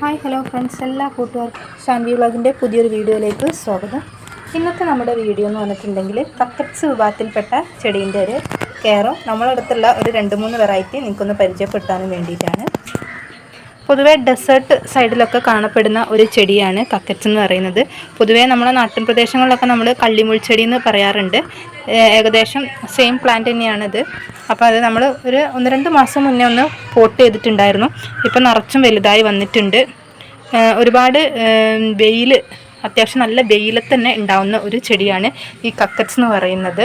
Hi hello friends, എല്ലാ കൂട്ടുകാർക്കും ഷാൻവി വ്ളോഗിൻ്റെ പുതിയൊരു വീഡിയോയിലേക്ക് സ്വാഗതം. ഇന്നത്തെ നമ്മുടെ വീഡിയോ എന്ന് പറഞ്ഞിട്ടുണ്ടെങ്കിൽ കക്കറ്റ്സ് വിഭാഗത്തിൽപ്പെട്ട ചെടീൻ്റെ ഒരു കെയറും നമ്മളടുത്തുള്ള ഒരു 2-3 വെറൈറ്റി നിങ്ങൾക്കൊന്ന് പരിചയപ്പെടുത്താനും വേണ്ടിയിട്ടാണ്. പൊതുവേ ഡെസേർട്ട് സൈഡിലൊക്കെ കാണപ്പെടുന്ന ഒരു ചെടിയാണ് കക്കറ്റ്സ് എന്ന് പറയുന്നത്. പൊതുവേ നമ്മുടെ നാട്ടിൻ പ്രദേശങ്ങളിലൊക്കെ നമ്മൾ കള്ളിമുൾച്ചെടി എന്ന് പറയാറുണ്ട്. ഏകദേശം സെയിം പ്ലാന്റ് തന്നെയാണിത്. അപ്പോൾ അത് നമ്മൾ ഒരു 1-2 മാസം മുന്നേ ഒന്ന് പോട്ട് ചെയ്തിട്ടുണ്ടായിരുന്നു. ഇപ്പം നിറച്ചും വലുതായി വന്നിട്ടുണ്ട്. ഒരുപാട് അത്യാവശ്യം നല്ല വെയിലത്ത് തന്നെ ഉണ്ടാവുന്ന ഒരു ചെടിയാണ് ഈ കക്കറ്റ്സ് എന്ന് പറയുന്നത്.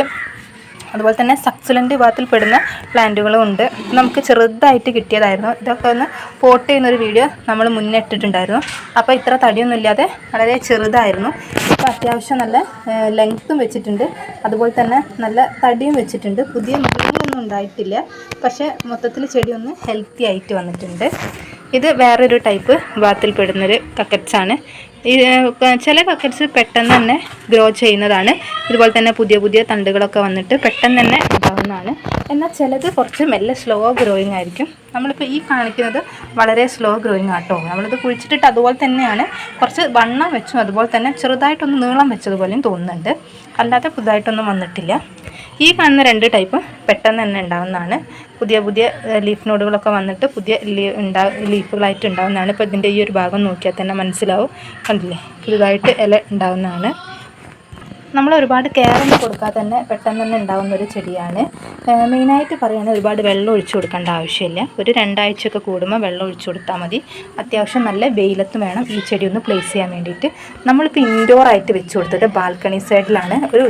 അതുപോലെ തന്നെ സക്സുലൻ്റ് വിഭാഗത്തിൽ പെടുന്ന പ്ലാന്റുകളും ഉണ്ട്. നമുക്ക് ചെറുതായിട്ട് കിട്ടിയതായിരുന്നു. ഇതൊക്കെ ഒന്ന് പോട്ട് ചെയ്യുന്നൊരു വീഡിയോ നമ്മൾ മുന്നേ ഇട്ടിട്ടുണ്ടായിരുന്നു. അപ്പോൾ ഇത്ര തടിയൊന്നും ഇല്ലാതെ വളരെ ചെറുതായിരുന്നു. ഇപ്പോൾ അത്യാവശ്യം നല്ല ലെങ്ത്തും വെച്ചിട്ടുണ്ട്, അതുപോലെ തന്നെ നല്ല തടിയും വെച്ചിട്ടുണ്ട്. പുതിയ മുളകളൊന്നും ഉണ്ടായിട്ടില്ല, പക്ഷേ മൊത്തത്തിൽ ചെടി ഒന്ന് ഹെൽത്തി ആയിട്ട് വന്നിട്ടുണ്ട്. ഇത് വേറൊരു ടൈപ്പ് വിഭാഗത്തിൽ പെടുന്നൊരു കക്കറ്റ്സാണ്. ചില കക്കറ്റ്സ് പെട്ടെന്ന് തന്നെ ഗ്രോ ചെയ്യുന്നതാണ്. ഇതുപോലെ തന്നെ പുതിയ തണ്ടുകളൊക്കെ വന്നിട്ട് പെട്ടെന്ന് തന്നെ ഉണ്ടാകുന്നതാണ്. എന്നാൽ ചിലത് കുറച്ച് മെല്ലെ സ്ലോ ഗ്രോയിങ് ആയിരിക്കും. നമ്മളിപ്പോൾ ഈ കാണിക്കുന്നത് വളരെ സ്ലോ ഗ്രോയിങ് ആട്ടോ. നമ്മളിത് കുഴിച്ചിട്ടിട്ട് അതുപോലെ തന്നെയാണ്, കുറച്ച് വണ്ണം വെച്ചും അതുപോലെ തന്നെ ചെറുതായിട്ടൊന്ന് നീളം വെച്ചതുപോലെയും തോന്നുന്നുണ്ട്. അല്ലാതെ പുതുതായിട്ടൊന്നും വന്നിട്ടില്ല. ഈ കാണുന്ന 2 ടൈപ്പ് പെട്ടെന്ന് തന്നെ ഉണ്ടാകുന്നതാണ്. പുതിയ ലീഫ് നോഡുകളൊക്കെ വന്നിട്ട് പുതിയ ലീഫുകളായിട്ട് ഉണ്ടാകുന്നതാണ്. ഇപ്പോൾ ഇതിൻ്റെ ഈ ഒരു ഭാഗം നോക്കിയാൽ തന്നെ മനസ്സിലാവും. കണ്ടില്ലേ, പുതുതായിട്ട് ഇല ഉണ്ടാകുന്നതാണ്. നമ്മൾ ഒരുപാട് കെയറൊന്നും കൊടുക്കാതെ തന്നെ പെട്ടെന്ന് തന്നെ ഉണ്ടാകുന്നൊരു ചെടിയാണ്. മെയിനായിട്ട് പറയുകയാണെങ്കിൽ ഒരുപാട് വെള്ളം ഒഴിച്ചു കൊടുക്കേണ്ട ആവശ്യമില്ല. ഒരു 2 ആഴ്ചയൊക്കെ കൂടുമ്പോൾ വെള്ളം ഒഴിച്ചു കൊടുത്താൽ മതി. അത്യാവശ്യം നല്ല വെയിലത്ത് വേണം ഈ ചെടി ഒന്ന് പ്ലേസ് ചെയ്യാൻ വേണ്ടിയിട്ട്. നമ്മളിപ്പോൾ ഇൻഡോറായിട്ട് വെച്ച് കൊടുത്തിട്ട് ബാൽക്കണി സൈഡിലാണ്. ഒരു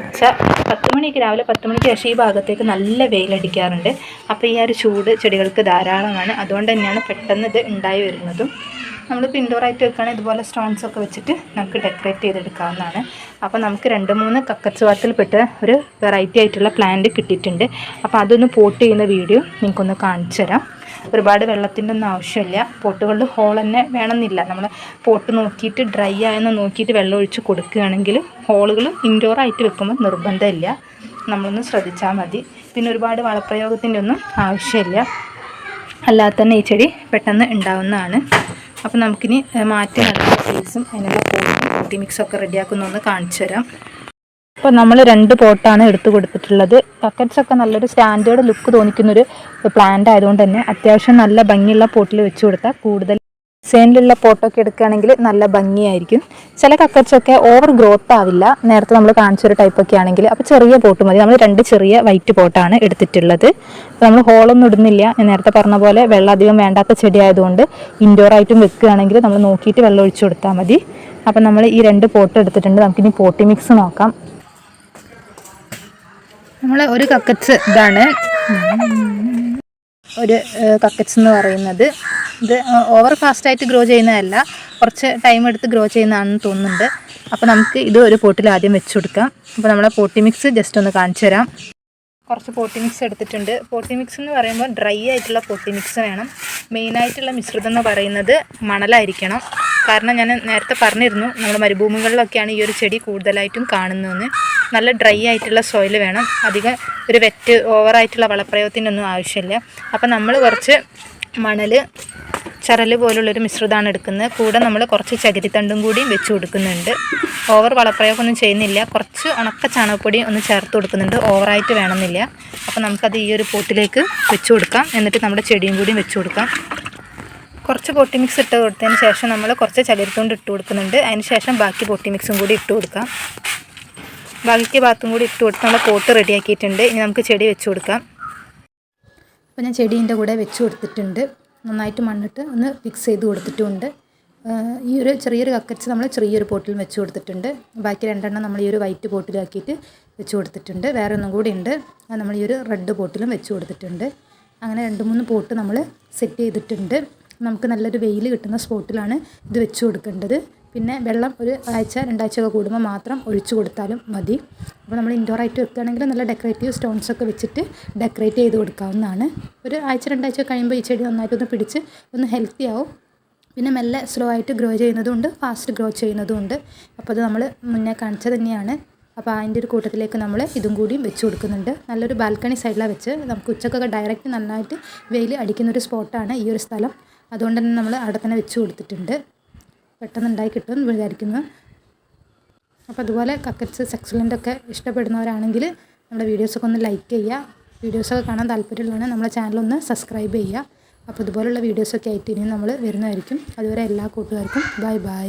രാവിലെ 10 മണിക്ക് ശേഷം ഈ ഭാഗത്തേക്ക് നല്ല വെയിലടിക്കാറുണ്ട്. അപ്പോൾ ഈ ഒരു ചൂട് ചെടികൾക്ക് ധാരാളമാണ്. അതുകൊണ്ട് തന്നെയാണ് പെട്ടെന്ന് ഇത് ഉണ്ടായി വരുന്നതും. നമ്മളിപ്പോൾ ഇൻഡോറായിട്ട് വെക്കുകയാണെങ്കിൽ ഇതുപോലെ സ്റ്റോൺസൊക്കെ വെച്ചിട്ട് നമുക്ക് ഡെക്കറേറ്റ് ചെയ്തെടുക്കാവുന്നതാണ്. അപ്പോൾ നമുക്ക് 2-3 കക്കറ്റ്സ് വിഭാഗത്തിൽപ്പെട്ട ഒരു വെറൈറ്റി ആയിട്ടുള്ള പ്ലാന്റ് കിട്ടിയിട്ടുണ്ട്. അപ്പോൾ അതൊന്ന് പോട്ട് ചെയ്യുന്ന വീഡിയോ നിങ്ങൾക്കൊന്ന് കാണിച്ചു തരാം. ഒരുപാട് വെള്ളത്തിൻ്റെ ഒന്നും ആവശ്യമില്ല. പോട്ടുകളിൽ ഹോൾ തന്നെ വേണമെന്നില്ല. നമ്മൾ പോട്ട് നോക്കിയിട്ട് ഡ്രൈ ആയെന്ന് നോക്കിയിട്ട് വെള്ളം ഒഴിച്ച് കൊടുക്കുകയാണെങ്കിൽ ഹോളുകൾ ഇൻഡോറായിട്ട് വെക്കുമ്പോൾ നിർബന്ധമില്ല. നമ്മളൊന്ന് ശ്രദ്ധിച്ചാൽ മതി. പിന്നെ ഒരുപാട് വളപ്രയോഗത്തിൻ്റെ ഒന്നും ആവശ്യമില്ല. അല്ലാതെ തന്നെ ഈ ചെടി പെട്ടെന്ന് ഉണ്ടാവുന്നതാണ്. അപ്പോൾ നമുക്കിനി മാറ്റി നടക്കുന്ന പീസും അതിനുള്ള പോട്ടി മിക്സൊക്കെ റെഡിയാക്കുന്നൊന്ന് കാണിച്ചു തരാം. അപ്പോൾ നമ്മൾ 2 പോട്ടാണ് എടുത്തു കൊടുത്തിട്ടുള്ളത്. കക്കറ്റ്സൊക്കെ നല്ലൊരു സ്റ്റാൻഡേർഡ് ലുക്ക് തോന്നിക്കുന്നൊരു പ്ലാന്റ് ആയതുകൊണ്ട് തന്നെ അത്യാവശ്യം നല്ല ഭംഗിയുള്ള പോട്ടിൽ വെച്ച് കൊടുത്താൽ കൂടുതൽ ഡിസൈനിലുള്ള പോട്ടൊക്കെ എടുക്കുകയാണെങ്കിൽ നല്ല ഭംഗിയായിരിക്കും. ചില കക്കറ്റ്സൊക്കെ ഓവർ ഗ്രോത്ത് ആവില്ല. നേരത്തെ നമ്മൾ കാണിച്ചൊരു ടൈപ്പൊക്കെ ആണെങ്കിൽ. അപ്പോൾ ചെറിയ പോട്ട് മതി. നമ്മൾ 2 ചെറിയ വൈറ്റ് പോട്ടാണ് എടുത്തിട്ടുള്ളത്. നമ്മൾ ഹോളൊന്നും ഇടുന്നില്ല. ഞാൻ നേരത്തെ പറഞ്ഞ പോലെ വെള്ളം അധികം വേണ്ടാത്ത ചെടി ആയതുകൊണ്ട് ഇൻഡോറായിട്ടും വെക്കുകയാണെങ്കിൽ നമ്മൾ നോക്കിയിട്ട് വെള്ളം ഒഴിച്ചു കൊടുത്താൽ മതി. അപ്പം നമ്മൾ ഈ 2 പോട്ട് എടുത്തിട്ടുണ്ട്. നമുക്കിനി പോട്ടി മിക്സ് നോക്കാം. നമ്മൾ ഒരു കക്കറ്റ്സ് ഇതാണ് ഒരു കക്കറ്റ്സ് എന്ന് പറയുന്നത്. ഇത് ഓവർ ഫാസ്റ്റായിട്ട് ഗ്രോ ചെയ്യുന്നതല്ല, കുറച്ച് ടൈം എടുത്ത് ഗ്രോ ചെയ്യുന്നതാണെന്ന് തോന്നുന്നുണ്ട്. അപ്പോൾ നമുക്ക് ഇത് ഒരു പോട്ടിൽ ആദ്യം വെച്ച് കൊടുക്കാം. അപ്പോൾ നമ്മളെ പോട്ടി മിക്സ് ജസ്റ്റ് ഒന്ന് കാണിച്ചു തരാം. കുറച്ച് പോട്ടി മിക്സ് എടുത്തിട്ടുണ്ട്. പോട്ടി മിക്സ് എന്ന് പറയുമ്പോൾ ഡ്രൈ ആയിട്ടുള്ള പോട്ടി മിക്സ് വേണം. മെയിനായിട്ടുള്ള മിശ്രിതം എന്ന് പറയുന്നത് മണലായിരിക്കണം. കാരണം ഞാൻ നേരത്തെ പറഞ്ഞിരുന്നു, നമ്മൾ മരുഭൂമികളിലൊക്കെയാണ് ഈ ഒരു ചെടി കൂടുതലായിട്ടും കാണുന്നതെന്ന്. നല്ല ഡ്രൈ ആയിട്ടുള്ള സോയിൽ വേണം. അധികം ഒരു ഓവറായിട്ടുള്ള വളപ്രയോഗത്തിൻ്റെ ഒന്നും ആവശ്യമില്ല. അപ്പോൾ നമ്മൾ കുറച്ച് മണൽ, ചരൽ പോലുള്ളൊരു മിശ്രിതമാണ് എടുക്കുന്നത്. കൂടെ നമ്മൾ കുറച്ച് ചകിരിത്തണ്ടും കൂടിയും വെച്ച് കൊടുക്കുന്നുണ്ട്. ഓവർ വളപ്രയോഗമൊന്നും ചെയ്യുന്നില്ല. കുറച്ച് ഉണക്ക ചാണകപ്പൊടി ഒന്ന് ചേർത്ത് കൊടുക്കുന്നുണ്ട്. ഓവറായിട്ട് വേണമെന്നില്ല. അപ്പോൾ നമുക്കത് ഈ ഒരു പോട്ടിലേക്ക് വെച്ച് കൊടുക്കാം. എന്നിട്ട് നമ്മുടെ ചെടിയും കൂടിയും വെച്ച് കൊടുക്കാം. കുറച്ച് പോട്ടി മിക്സ് ഇട്ട് കൊടുത്തതിന് ശേഷം നമ്മൾ കുറച്ച് ചകിരിത്തണ്ട് ഇട്ട് കൊടുക്കുന്നുണ്ട്. അതിന് ശേഷം ബാക്കി പോട്ടി മിക്സും കൂടി ഇട്ട് കൊടുക്കാം. ബാക്കി ഭാഗത്തും കൂടി ഇട്ട് കൊടുത്ത് നമ്മൾ പോട്ട് റെഡിയാക്കിയിട്ടുണ്ട്. ഇനി നമുക്ക് ചെടി വെച്ച് കൊടുക്കാം. അപ്പോൾ ഞാൻ ചെടീൻ്റെ കൂടെ വെച്ച് കൊടുത്തിട്ടുണ്ട്. നന്നായിട്ട് മണ്ണിട്ട് ഒന്ന് ഫിക്സ് ചെയ്ത് കൊടുത്തിട്ടുമുണ്ട്. ഈ ഒരു ചെറിയൊരു കക്കറ്റ്സ് നമ്മൾ ചെറിയൊരു പോട്ടിൽ വെച്ച് കൊടുത്തിട്ടുണ്ട്. ബാക്കി 2 നമ്മൾ ഈ ഒരു വൈറ്റ് പോട്ടിലാക്കിയിട്ട് വെച്ച് കൊടുത്തിട്ടുണ്ട്. വേറെ ഒന്നും കൂടി ഉണ്ട്, അത് നമ്മൾ ഈ ഒരു റെഡ് പോട്ടിലും വെച്ച് കൊടുത്തിട്ടുണ്ട്. അങ്ങനെ 2-3 പോട്ട് നമ്മൾ സെറ്റ് ചെയ്തിട്ടുണ്ട്. നമുക്ക് നല്ലൊരു വെയിൽ കിട്ടുന്ന സ്പോട്ടിലാണ് ഇത് വെച്ച് കൊടുക്കേണ്ടത്. പിന്നെ വെള്ളം ഒരു 1-2 ആഴ്ചയൊക്കെ കൂടുമ്പോൾ മാത്രം ഒഴിച്ചു കൊടുത്താലും മതി. അപ്പോൾ നമ്മൾ ഇൻഡോറായിട്ട് വെക്കുകയാണെങ്കിൽ നല്ല ഡെക്കറേറ്റീവ് സ്റ്റോൺസൊക്കെ വെച്ചിട്ട് ഡെക്കറേറ്റ് ചെയ്ത് കൊടുക്കാവുന്നതാണ്. ഒരു 1-2 ആഴ്ച കഴിയുമ്പോൾ ഈ ചെടി നന്നായിട്ടൊന്ന് പിടിച്ച് ഒന്ന് ഹെൽത്തി ആവും. പിന്നെ മെല്ലെ സ്ലോ ആയിട്ട് ഗ്രോ ചെയ്യുന്നതുകൊണ്ട് ഫാസ്റ്റ് ഗ്രോ ചെയ്യുന്നതുകൊണ്ട്. അപ്പോൾ അത് നമ്മൾ മുന്നേ കാണിച്ചത് തന്നെയാണ്. അപ്പോൾ അതിൻ്റെ ഒരു കൂട്ടത്തിലേക്ക് നമ്മൾ ഇതും കൂടിയും വെച്ച് കൊടുക്കുന്നുണ്ട്. നല്ലൊരു ബാൽക്കണി സൈഡിലാണ് വെച്ച്, നമുക്ക് ഉച്ചക്കൊക്കെ ഡയറക്റ്റ് നന്നായിട്ട് വെയിൽ അടിക്കുന്നൊരു സ്പോട്ടാണ് ഈ ഒരു സ്ഥലം. അതുകൊണ്ട് തന്നെ നമ്മൾ അവിടെ തന്നെ വെച്ച് കൊടുത്തിട്ടുണ്ട്. പെട്ടെന്ന് ഉണ്ടായി കിട്ടുമെന്ന് വിചാരിക്കുന്നു. അപ്പോൾ അതുപോലെ കക്കറ്റ്സ് സക്സലൻ്റൊക്കെ ഇഷ്ടപ്പെടുന്നവരാണെങ്കിൽ നമ്മുടെ വീഡിയോസൊക്കെ ഒന്ന് ലൈക്ക് ചെയ്യുക. വീഡിയോസൊക്കെ കാണാൻ താല്പര്യമുള്ളതാണ് നമ്മളെ ചാനലൊന്ന് സബ്സ്ക്രൈബ് ചെയ്യുക. അപ്പോൾ ഇതുപോലുള്ള വീഡിയോസൊക്കെ ആയിട്ട് ഇനിയും നമ്മൾ വരുന്നതായിരിക്കും. അതുവരെ എല്ലാ കൂട്ടുകാർക്കും ബൈ ബൈ.